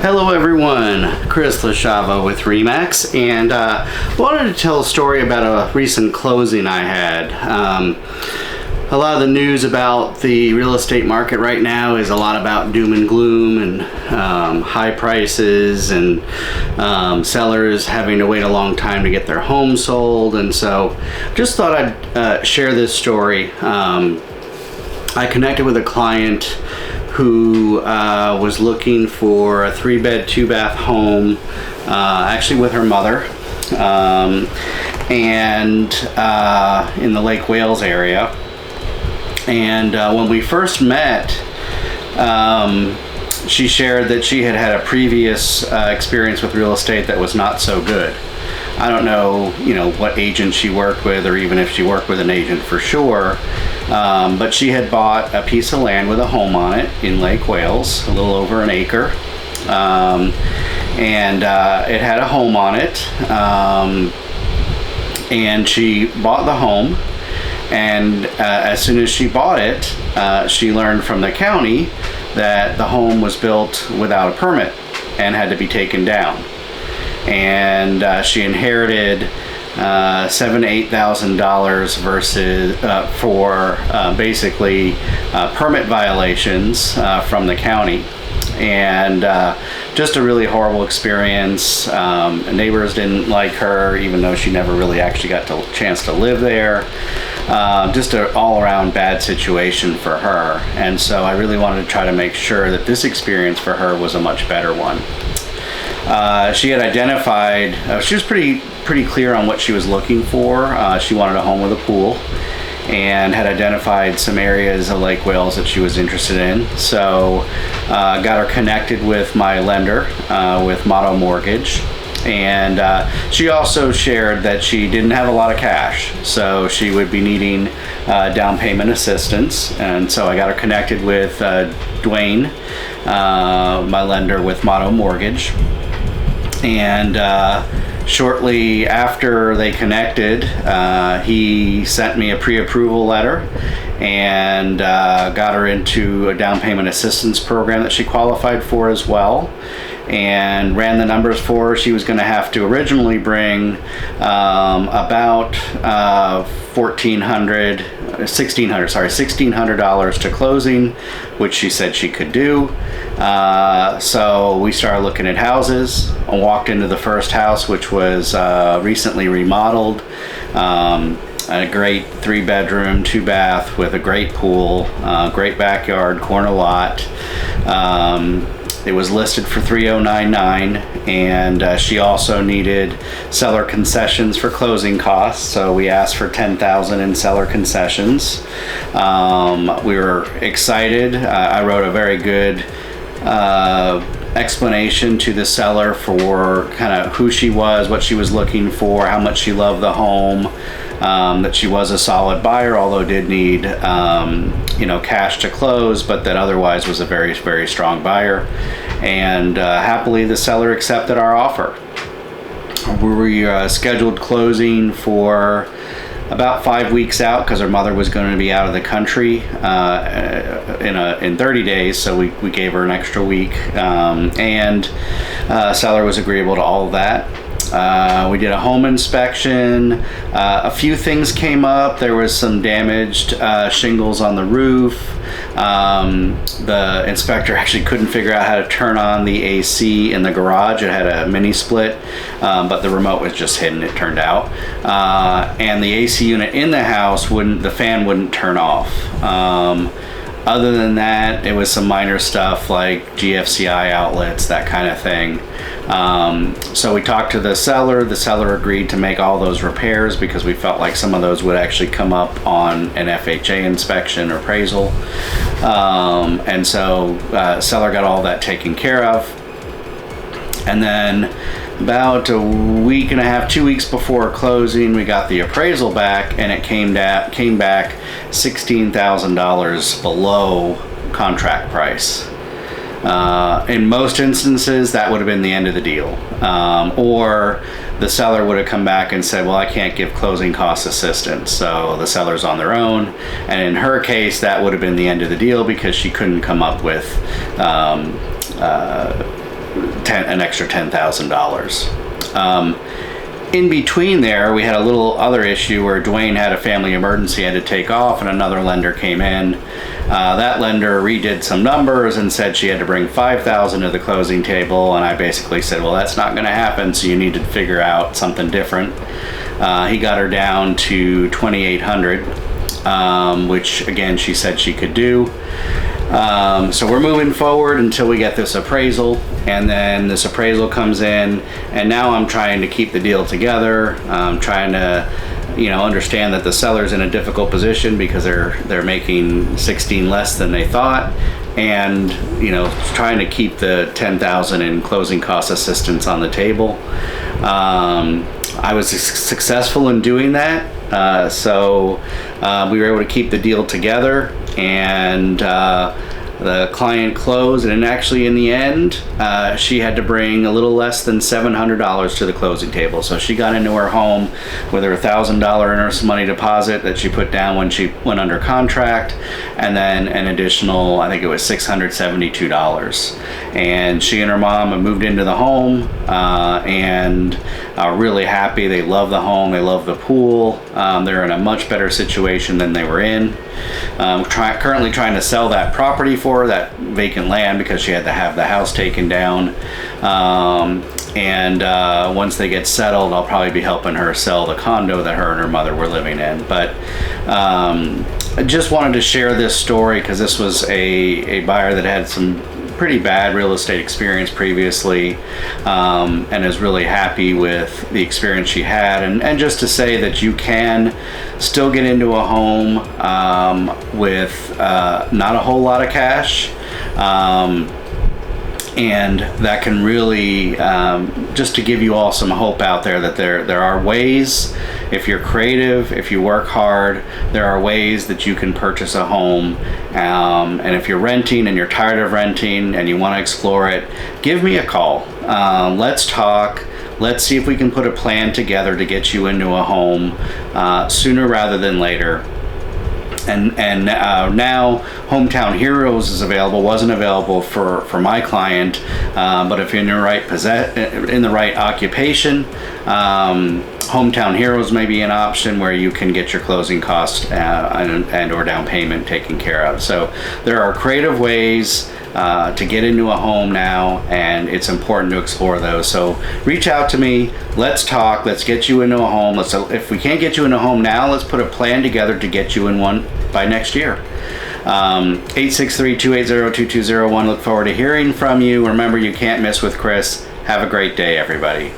Hello everyone, Chris Lashava with Remax, and wanted to tell a story about a recent closing I had. A lot of the news about the real estate market right now is a lot about doom and gloom and high prices and sellers having to wait a long time to get their home sold, and so just thought I'd share this story. I connected with a client who was looking for a 3-bed, 2-bath home, actually with her mother, and in the Lake Wales area. And when we first met, she shared that she had had a previous experience with real estate that was not so good. I don't know, what agent she worked with, or even if she worked with an agent for sure. But she had bought a piece of land with a home on it in Lake Wales, a little over an acre. And it had a home on it. And she bought the home. And as soon as she bought it, she learned from the county that the home was built without a permit and had to be taken down. And she inherited $7,000 to $8,000 versus for basically permit violations from the county, and just a really horrible experience. Neighbors didn't like her, even though she never really actually got a chance to live there. Just an all-around bad situation for her, and so I really wanted to try to make sure that this experience for her was a much better one. She had identified, she was pretty clear on what she was looking for. She wanted a home with a pool, and had identified some areas of Lake Wales that she was interested in. So got her connected with my lender, with Motto Mortgage. And she also shared that she didn't have a lot of cash, so she would be needing down payment assistance. And so I got her connected with Dwayne, my lender with Motto Mortgage. And shortly after they connected, he sent me a pre-approval letter and got her into a down payment assistance program that she qualified for as well, and ran the numbers for her. She was going to have to originally bring about $1,600 to closing, which she said she could do. So we started looking at houses. I walked into the first house, which was recently remodeled. A great 3-bedroom, 2-bath with a great pool, great backyard, corner lot. It was listed for $3,099, and she also needed seller concessions for closing costs, so we asked for $10,000 in seller concessions. We were excited. I wrote a very good explanation to the seller for kind of who she was, what she was looking for, how much she loved the home, that she was a solid buyer, although did need cash to close, but that otherwise was a very, very strong buyer. And happily the seller accepted our offer. We scheduled closing for about 5 weeks out, because her mother was going to be out of the country in 30 days, so we gave her an extra week, and seller was agreeable to all of that. We did a home inspection. A few things came up. There was some damaged shingles on the roof. The inspector actually couldn't figure out how to turn on the AC in the garage. It had a mini split, but the remote was just hidden, it turned out. And the AC unit in the house the fan wouldn't turn off. Other than that, it was some minor stuff like GFCI outlets, that kind of thing. So we talked to the seller. The seller agreed to make all those repairs because we felt like some of those would actually come up on an FHA inspection or appraisal. And so seller got all that taken care of. And then about a week and a half, 2 weeks before closing, we got the appraisal back, and it came back $16,000 below contract price. In most instances, that would have been the end of the deal. Or the seller would have come back and said, well, I can't give closing cost assistance, so the seller's on their own. And in her case, that would have been the end of the deal, because she couldn't come up with an extra $10,000. In between there, we had a little other issue where Dwayne had a family emergency, had to take off, and another lender came in. That lender redid some numbers and said she had to bring $5,000 to the closing table, and I basically said, well, that's not going to happen, so you need to figure out something different. He got her down to $2,800, which again she said she could do. So we're moving forward until we get this appraisal, and then this appraisal comes in, and now I'm trying to keep the deal together. I'm trying to, understand that the seller's in a difficult position because they're making 16 less than they thought, and trying to keep the $10,000 in closing cost assistance on the table. I was successful in doing that, so we were able to keep the deal together, and the client closed, and actually in the end she had to bring a little less than $700 to the closing table. So she got into her home with her $1,000 earnest money deposit that she put down when she went under contract, and then an additional, I think it was $672. And she and her mom have moved into the home, and are really happy. They love the home, they love the pool. They're in a much better situation than they were in. Currently trying to sell that property for her, that vacant land, because she had to have the house taken down. Once they get settled, I'll probably be helping her sell the condo that her and her mother were living in. But I just wanted to share this story because this was a buyer that had some pretty bad real estate experience previously, and is really happy with the experience she had, and just to say that you can still get into a home with not a whole lot of cash, and that can really just to give you all some hope out there that there are ways. If you're creative, if you work hard, there are ways that you can purchase a home. And if you're renting and you're tired of renting and you want to explore it, give me a call. Let's talk. Let's see if we can put a plan together to get you into a home sooner rather than later. And now Hometown Heroes is available. Wasn't available for my client, but if you're in the right occupation, Hometown Heroes may be an option where you can get your closing costs and or down payment taken care of. So there are creative ways to get into a home now, and it's important to explore those. So reach out to me. Let's talk. Let's get you into a home. If we can't get you in a home now, let's put a plan together to get you in one by next year. 863-280-2201. Look forward to hearing from you. Remember, you can't miss with Chris. Have a great day, everybody.